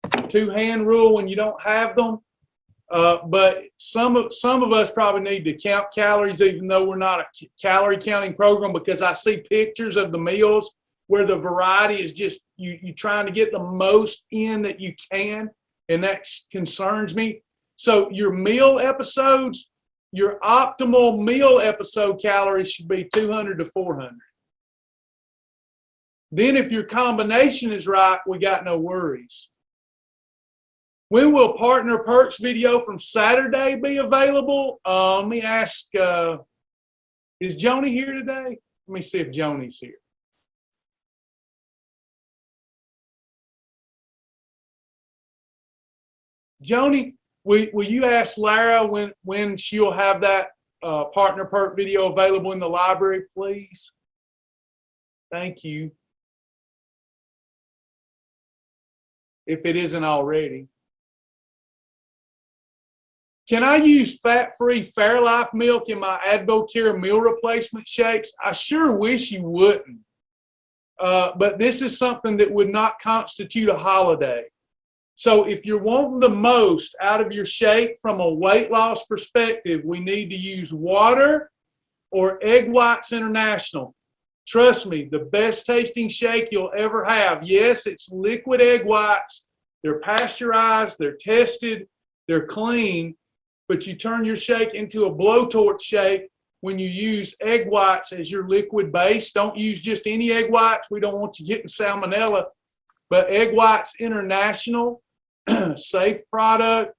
2-hand rule when you don't have them. But some of us probably need to count calories, even though we're not a calorie counting program, because I see pictures of the meals where the variety is just, you trying to get the most in that you can, and that concerns me. So your meal episodes, your optimal meal episode calories should be 200 to 400. Then if your combination is right, we got no worries. When will Partner Perks video from Saturday be available? Let me ask, is Joni here today? Let me see if Joni's here. Joni, will you ask Lara when she'll have that Partner Perk video available in the library, please? Thank you. If it isn't already. Can I use fat-free Fairlife milk in my AdvoCare meal replacement shakes? I sure wish you wouldn't. But this is something that would not constitute a holiday. So if you're wanting the most out of your shake from a weight loss perspective, we need to use water or Egg Whites International. Trust me, the best tasting shake you'll ever have. Yes, it's liquid egg whites. They're pasteurized, they're tested, they're clean. But you turn your shake into a blowtorch shake when you use egg whites as your liquid base. Don't use just any egg whites. We don't want you getting salmonella. But Egg Whites International, safe product,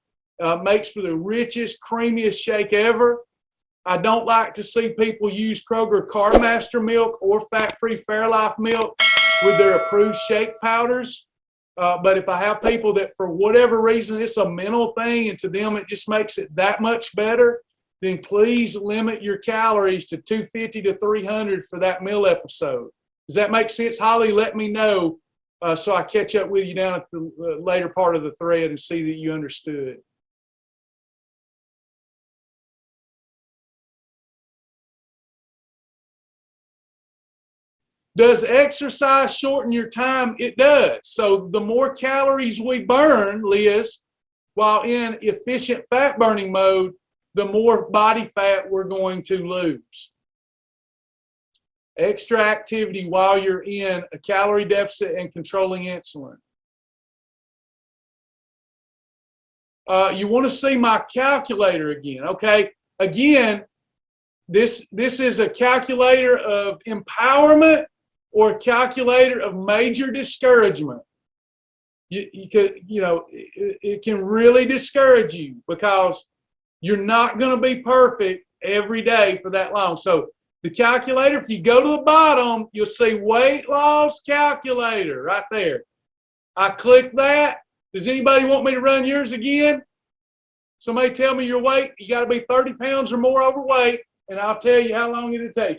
makes for the richest, creamiest shake ever. I don't like to see people use Kroger Cardmaster milk or fat-free Fairlife milk with their approved shake powders. But if I have people that for whatever reason it's a mental thing and to them it just makes it that much better, then please limit your calories to 250 to 300 for that meal episode. Does that make sense, Holly? Let me know so I catch up with you down at the later part of the thread and see that you understood. Does exercise shorten your time? It does. So the more calories we burn, Liz, while in efficient fat burning mode, the more body fat we're going to lose. Extra activity while you're in a calorie deficit and controlling insulin. You want to see my calculator again, okay? Again, this is a calculator of empowerment or a calculator of major discouragement. It can really discourage you because you're not going to be perfect every day for that long. So the calculator, if you go to the bottom, you'll see weight loss calculator right there. I click that. Does anybody want me to run yours again? Somebody tell me your weight. You got to be 30 pounds or more overweight, and I'll tell you how long it'll take.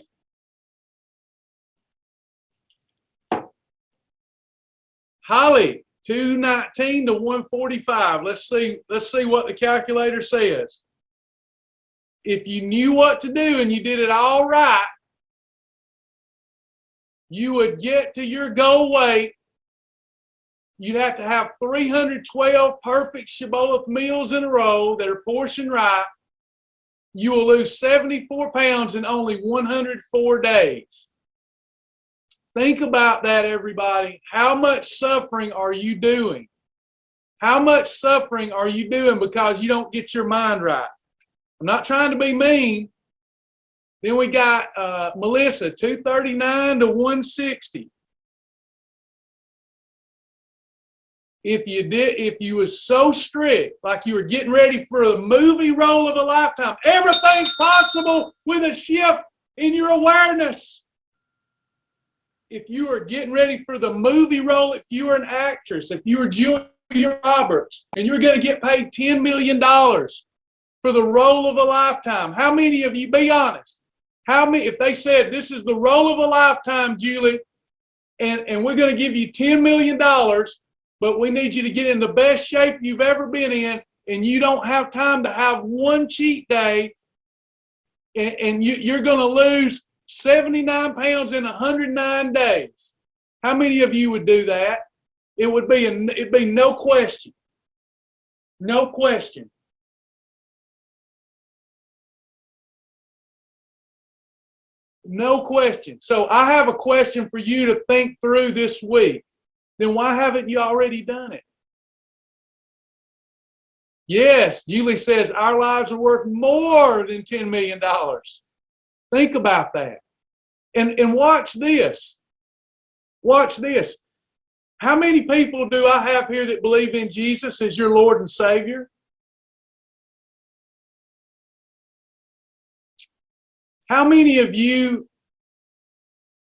Holly, 219 to 145. Let's see what the calculator says. If you knew what to do and you did it all right, you would get to your goal weight. You'd have to have 312 perfect Shibboleth meals in a row that are portioned right. You will lose 74 pounds in only 104 days. Think about that, everybody. How much suffering are you doing? How much suffering are you doing because you don't get your mind right? I'm not trying to be mean. Then we got Melissa, 239 to 160. If you was so strict, like you were getting ready for a movie role of a lifetime, everything's possible with a shift in your awareness. If you were getting ready for the movie role, if you were an actress, if you were Julia Roberts, and you were going to get paid $10 million for the role of a lifetime, how many of you, be honest, how many, if they said, this is the role of a lifetime, Julie, and we're going to give you $10 million, but we need you to get in the best shape you've ever been in, and you don't have time to have one cheat day, and you're going to lose 79 pounds in 109 days. How many of you would do that? It'd be no question. No question. No question. So I have a question for you to think through this week. Then why haven't you already done it? Yes, Julie says our lives are worth more than $10 million. Think about that. And watch this. Watch this. How many people do I have here that believe in Jesus as your Lord and Savior? How many of you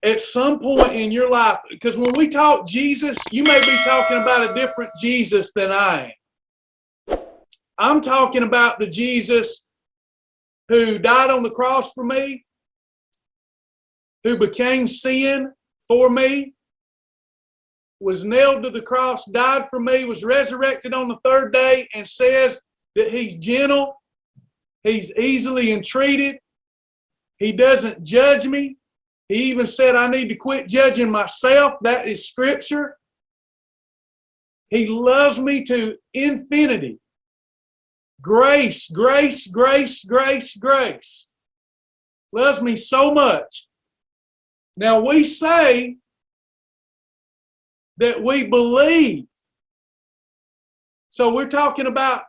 at some point in your life, because when we talk Jesus, you may be talking about a different Jesus than I am. I'm talking about the Jesus who died on the cross for me, who became sin for me, was nailed to the cross, died for me, was resurrected on the third day, and says that he's gentle, he's easily entreated, he doesn't judge me. He even said I need to quit judging myself. That is scripture. He loves me to infinity. Grace, grace, grace, grace, grace. Loves me so much. Now we say that we believe. So we're talking about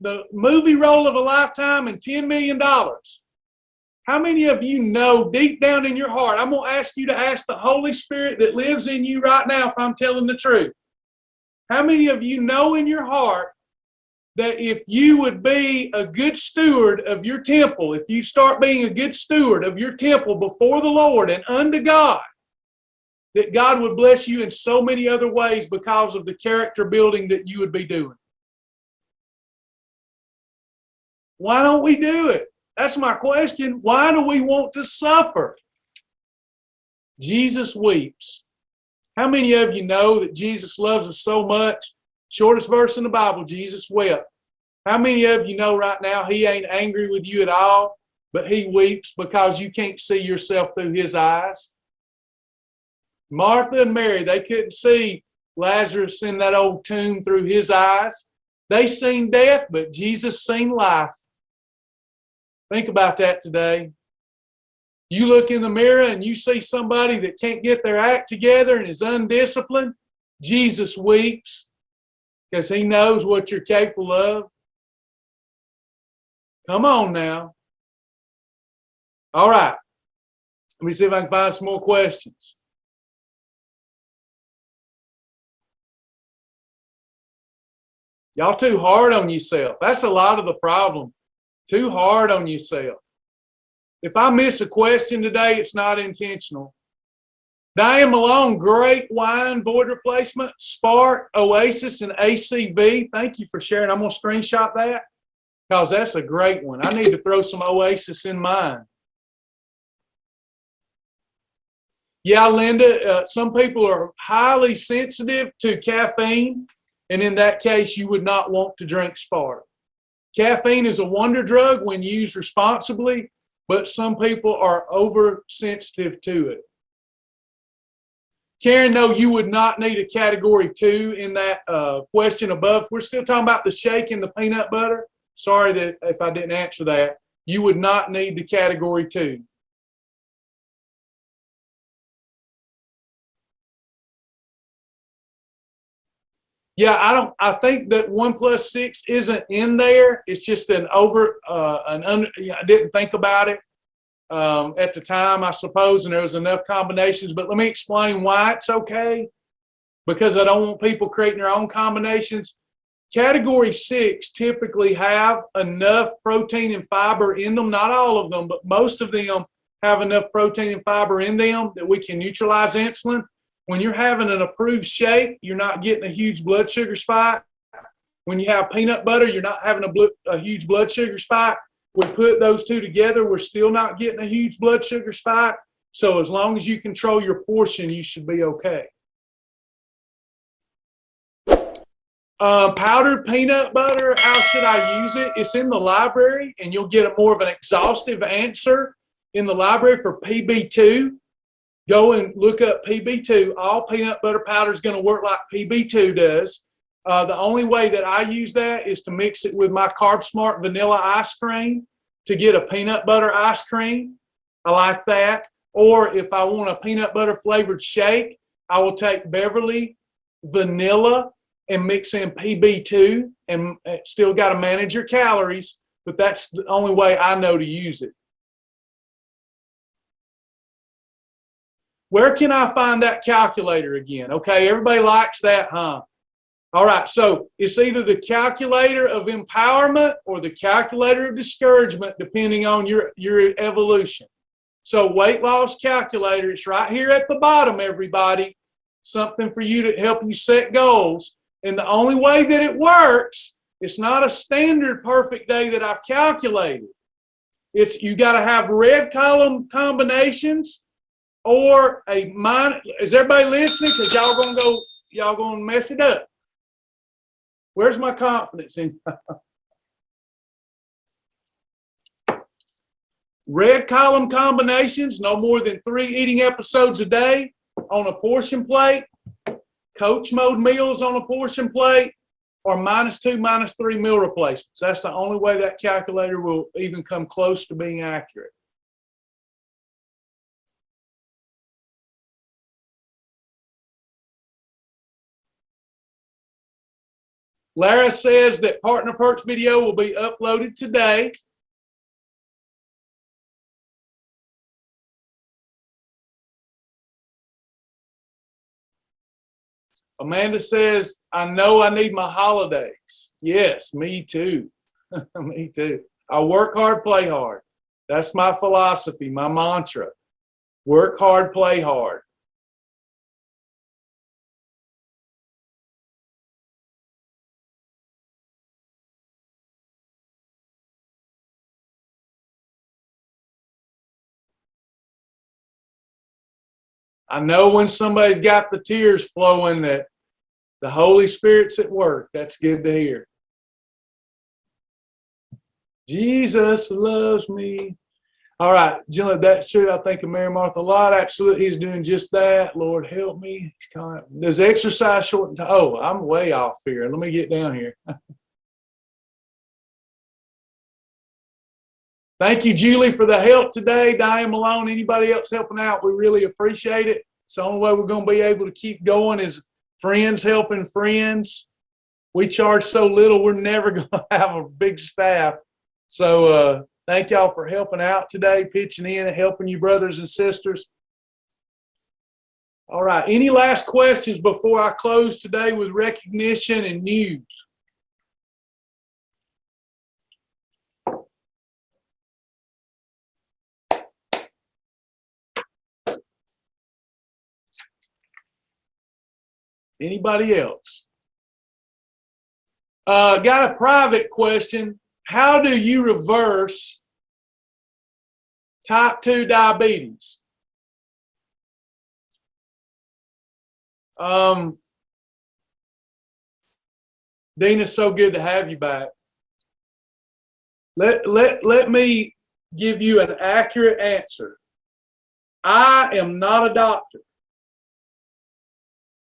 the movie role of a lifetime and $10 million. How many of you know deep down in your heart, I'm going to ask you to ask the Holy Spirit that lives in you right now if I'm telling the truth. How many of you know in your heart that if you would be a good steward of your temple, if you start being a good steward of your temple before the Lord and unto God, that God would bless you in so many other ways because of the character building that you would be doing? Why don't we do it? That's my question. Why do we want to suffer? Jesus weeps. How many of you know that Jesus loves us so much? Shortest verse in the Bible, Jesus wept. How many of you know right now he ain't angry with you at all, but he weeps because you can't see yourself through his eyes? Martha and Mary, they couldn't see Lazarus in that old tomb through his eyes. They seen death, but Jesus seen life. Think about that today. You look in the mirror and you see somebody that can't get their act together and is undisciplined. Jesus weeps because he knows what you're capable of. Come on now. All right. Let me see if I can find some more questions. Y'all too hard on yourself. That's a lot of the problem. Too hard on yourself. If I miss a question today, it's not intentional. Diane Malone, great wine, void replacement, Spark, Oasis, and ACB. Thank you for sharing. I'm going to screenshot that because that's a great one. I need to throw some Oasis in mine. Yeah, Linda, some people are highly sensitive to caffeine, and in that case, you would not want to drink Spark. Caffeine is a wonder drug when used responsibly, but some people are oversensitive to it. Karen, no, you would not need a category 2 in that question above. We're still talking about the shake and the peanut butter. Sorry that if I didn't answer that. You would not need the category 2. Yeah, I think that 1 + 6 isn't in there. It's just I didn't think about it at the time, I suppose, and there was enough combinations. But let me explain why it's okay, because I don't want people creating their own combinations. Category 6 typically have enough protein and fiber in them. Not all of them, but most of them have enough protein and fiber in them that we can neutralize insulin. When you're having an approved shake, you're not getting a huge blood sugar spike. When you have peanut butter, you're not having a huge blood sugar spike. We put those two together, we're still not getting a huge blood sugar spike. So as long as you control your portion, you should be okay. Powdered peanut butter, how should I use it? It's in the library, and you'll get more of an exhaustive answer in the library for PB2. Go and look up PB2. All peanut butter powder is going to work like PB2 does. The only way that I use that is to mix it with my Carb Smart vanilla ice cream to get a peanut butter ice cream. I like that. Or if I want a peanut butter flavored shake, I will take Beverly vanilla and mix in PB2, and still got to manage your calories, but that's the only way I know to use it. Where can I find that calculator again? Okay, everybody likes that, huh? All right, so it's either the calculator of empowerment or the calculator of discouragement, depending on your evolution. So weight loss calculator, it's right here at the bottom, everybody. Something for you to help you set goals. And the only way that it works, it's not a standard perfect day that I've calculated. It's you got to have red column combinations or a minus. Is everybody listening? Because y'all gonna mess it up. Where's my confidence in? Red column combinations, no more than 3 eating episodes a day on a portion plate, coach mode meals on a portion plate, or -2, -3 meal replacements. That's the only way that calculator will even come close to being accurate. Lara says that Partner Perks video will be uploaded today. Amanda says, I know I need my holidays. Yes, me too. Me too. I work hard, play hard. That's my philosophy, my mantra. Work hard, play hard. I know when somebody's got the tears flowing that the Holy Spirit's at work. That's good to hear. Jesus loves me. All right, Jill, that's true. I think of Mary Martha a lot. Absolutely, he's doing just that. Lord, help me. Does exercise shorten time? Oh, I'm way off here. Let me get down here. Thank you, Julie, for the help today. Diane Malone, anybody else helping out, we really appreciate it. It's the only way we're going to be able to keep going is friends helping friends. We charge so little, we're never going to have a big staff. So thank y'all for helping out today, pitching in and helping you brothers and sisters. All right, any last questions before I close today with recognition and news? Anybody else? Got a private question. How do you reverse type 2 diabetes? Dean, it's so good to have you back. Let me give you an accurate answer. I am not a doctor.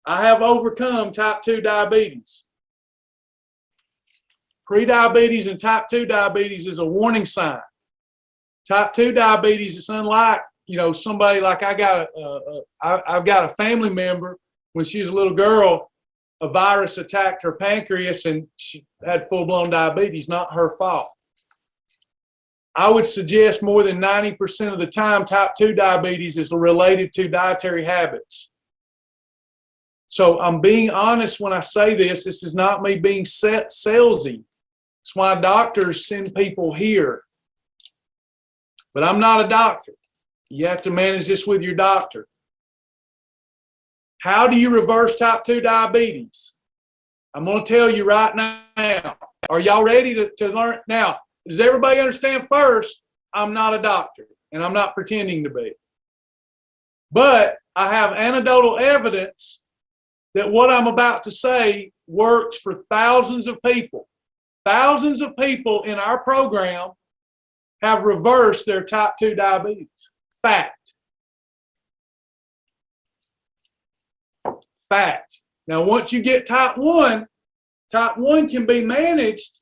I have overcome type 2 diabetes. Prediabetes and type 2 diabetes is a warning sign. Type 2 diabetes is unlike, somebody like I've got a family member, when she was a little girl, a virus attacked her pancreas and she had full-blown diabetes, not her fault. I would suggest more than 90% of the time type 2 diabetes is related to dietary habits. So I'm being honest when I say this. This is not me being salesy. It's why doctors send people here. But I'm not a doctor. You have to manage this with your doctor. How do you reverse type 2 diabetes? I'm going to tell you right now. Are y'all ready to learn? Now, does everybody understand first, I'm not a doctor, and I'm not pretending to be. But I have anecdotal evidence that what I'm about to say works for thousands of people. Thousands of people in our program have reversed their type 2 diabetes. Fact. Fact. Now, once you get type 1 can be managed,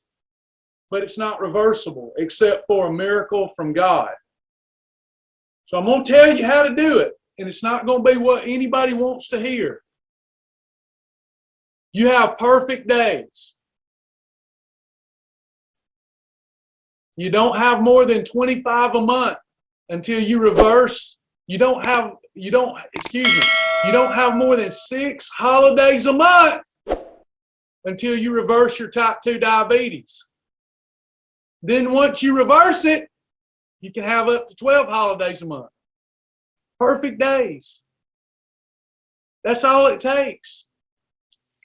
but it's not reversible except for a miracle from God. So I'm going to tell you how to do it, and it's not going to be what anybody wants to hear. You have perfect days. You don't have more than 25 a month until you reverse you don't have more than 6 holidays a month until you reverse your type 2 diabetes. Then once you reverse it, you can have up to 12 holidays a month. Perfect days. That's all it takes.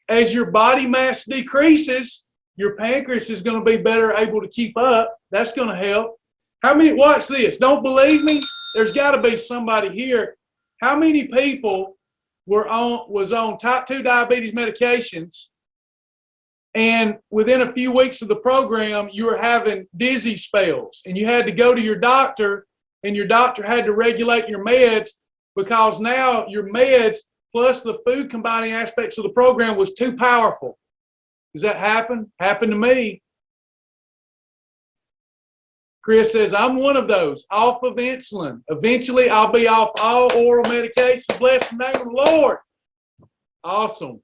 As your body mass decreases, your pancreas is going to be better able to keep up. That's going to help. How many, watch this, don't believe me? There's got to be somebody here. How many people was on type 2 diabetes medications, and within a few weeks of the program, you were having dizzy spells, and you had to go to your doctor, and your doctor had to regulate your meds because now your meds plus the food combining aspects of the program was too powerful? Does that happen? Happened to me. Chris says, I'm one of those, off of insulin. Eventually, I'll be off all oral medications. Bless the name of the Lord. Awesome.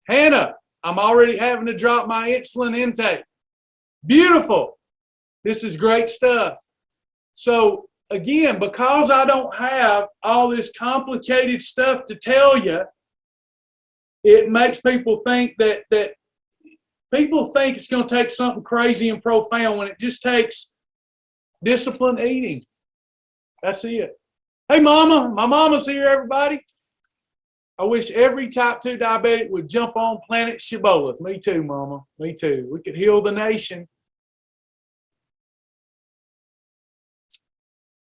Hannah, I'm already having to drop my insulin intake. Beautiful. This is great stuff. So, again, because I don't have all this complicated stuff to tell you, it makes people think that people think it's going to take something crazy and profound when it just takes disciplined eating. That's it. Hey, Mama. My mama's here, everybody. I wish every type 2 diabetic would jump on planet Shibboleth. Me too, Mama. Me too. We could heal the nation.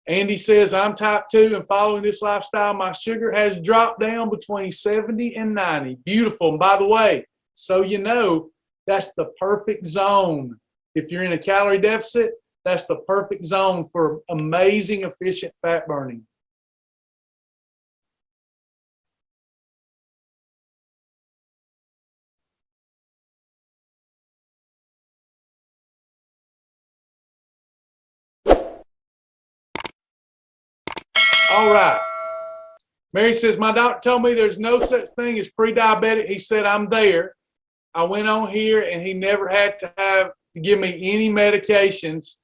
Andy says, I'm type 2 and following this lifestyle, my sugar has dropped down between 70 and 90. Beautiful. And by the way, so you know, that's the perfect zone. If you're in a calorie deficit, that's the perfect zone for amazing, efficient fat burning. All right. Mary says, my doctor told me there's no such thing as pre-diabetic. He said, I'm there. I went on here and he never had to give me any medications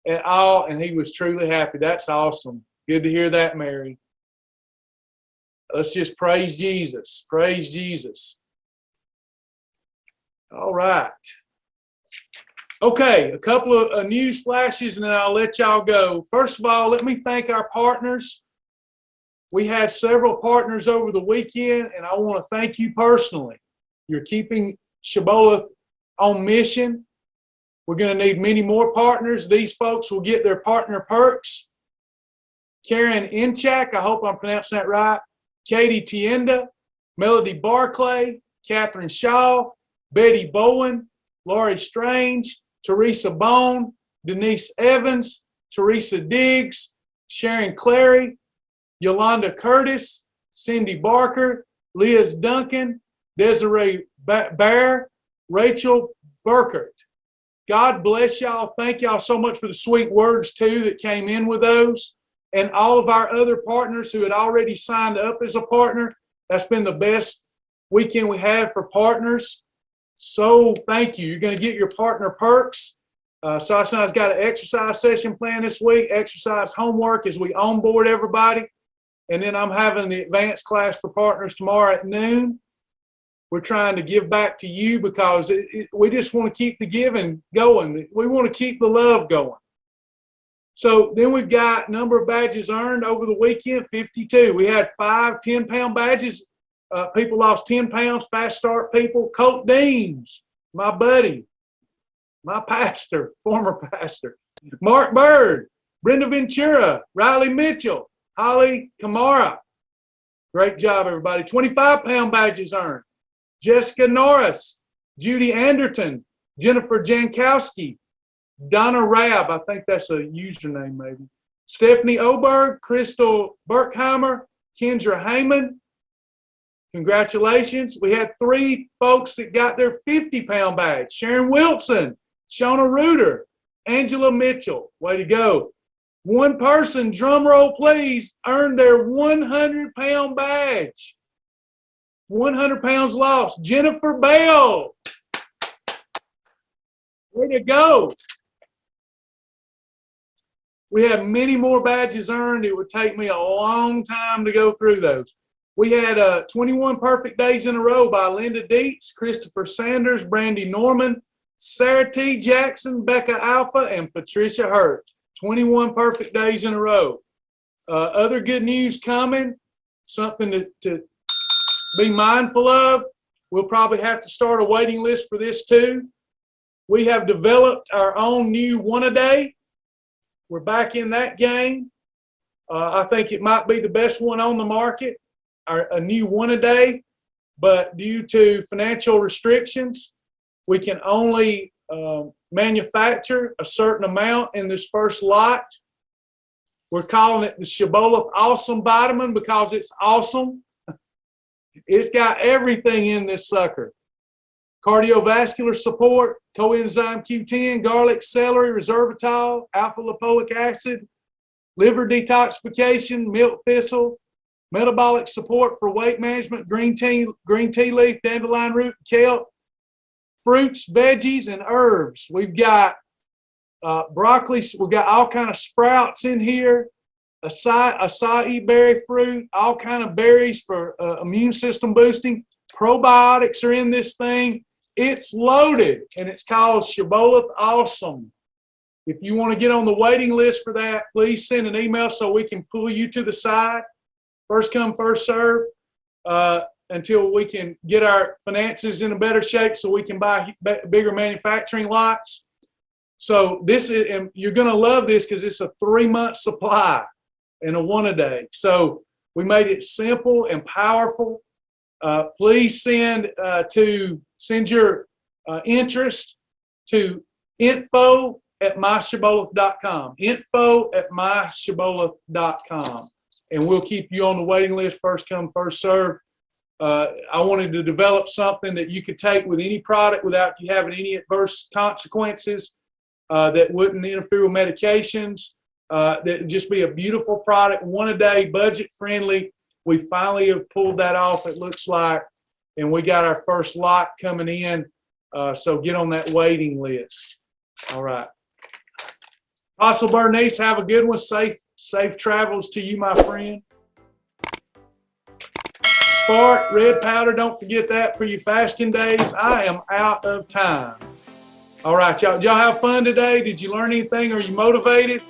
at all, and he was truly happy. That's awesome. Good to hear that, Mary. Let's just praise Jesus. Praise Jesus. All right. Okay, a couple of news flashes, and then I'll let y'all go. First of all, let me thank our partners. We had several partners over the weekend, and I want to thank you personally. You're keeping Shibboleth on mission. We're going to need many more partners. These folks will get their partner perks. Karen Inchak, I hope I'm pronouncing that right. Katie Tienda, Melody Barclay, Catherine Shaw, Betty Bowen, Laurie Strange, Teresa Bone, Denise Evans, Teresa Diggs, Sharon Clary, Yolanda Curtis, Cindy Barker, Liz Duncan, Desiree Bear, Rachel Burkert. God bless y'all. Thank y'all so much for the sweet words, too, that came in with those. And all of our other partners who had already signed up as a partner. That's been the best weekend we had for partners. So thank you. You're going to get your partner perks. Sasana's got an exercise session planned this week, exercise homework as we onboard everybody. And then I'm having the advanced class for partners tomorrow at noon. We're trying to give back to you because we just want to keep the giving going. We want to keep the love going. So then we've got number of badges earned over the weekend, 52. We had 5 10-pound badges. People lost 10 pounds, fast start people. Colt Deems, my buddy, my pastor, former pastor. Mark Bird, Brenda Ventura, Riley Mitchell, Holly Kamara. Great job, everybody. 25-pound badges earned. Jessica Norris, Judy Anderton, Jennifer Jankowski, Donna Rabb, I think that's a username maybe. Stephanie Oberg, Crystal Berkheimer, Kendra Heyman. Congratulations. We had 3 folks that got their 50-pound badge. Sharon Wilson, Shona Reuter, Angela Mitchell. Way to go. One person, drum roll please, earned their 100-pound badge. 100 pounds lost. Jennifer Bell. Way to go. We have many more badges earned. It would take me a long time to go through those. We had 21 perfect days in a row by Linda Dietz, Christopher Sanders, Brandy Norman, Sarah T. Jackson, Becca Alpha, and Patricia Hurt. 21 perfect days in a row. Other good news coming, something to be mindful of. We'll probably have to start a waiting list for this too. We have developed our own new one-a-day. We're back in that game. I think it might be the best one on the market, a new one-a-day, but due to financial restrictions, we can only manufacture a certain amount in this first lot. We're calling it the Shibboleth Awesome Vitamin because it's awesome. It's got everything in this sucker. Cardiovascular support, coenzyme Q10, garlic, celery, resveratrol, alpha lipoic acid, liver detoxification, milk thistle, metabolic support for weight management, green tea leaf, dandelion root, kelp, fruits, veggies, and herbs. We've got broccoli. We've got all kind of sprouts in here, acai berry fruit, all kind of berries for immune system boosting. Probiotics are in this thing. It's loaded, and it's called Shibboleth Awesome. If you want to get on the waiting list for that, please send an email so we can pull you to the side. First come, first serve, until we can get our finances in a better shape so we can buy bigger manufacturing lots. So this is, and you're going to love this because it's a 3-month supply and a one-a-day. So we made it simple and powerful. Please send your interest to info@myshibboleth.com. info@myshibboleth.com. And we'll keep you on the waiting list, first come, first serve. I wanted to develop something that you could take with any product without you having any adverse consequences, that wouldn't interfere with medications, that would just be a beautiful product, one-a-day, budget-friendly. We finally have pulled that off, it looks like, and we got our first lot coming in, so get on that waiting list. All right. Apostle Bernice, have a good one. Safe travels to you, my friend. Spark, red powder, don't forget that for your fasting days. I am out of time. All right, y'all have fun today? Did you learn anything? Are you motivated?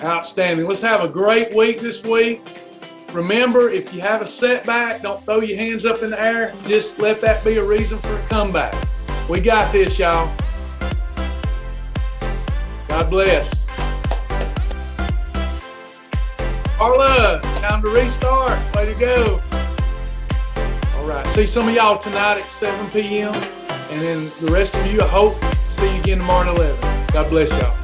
Outstanding. Let's have a great week this week. Remember, if you have a setback, don't throw your hands up in the air. Just let that be a reason for a comeback. We got this, y'all. God bless. Carla, time to restart. Way to go. All right. See some of y'all tonight at 7 p.m. And then the rest of you, I hope, see you again tomorrow at 11. God bless y'all.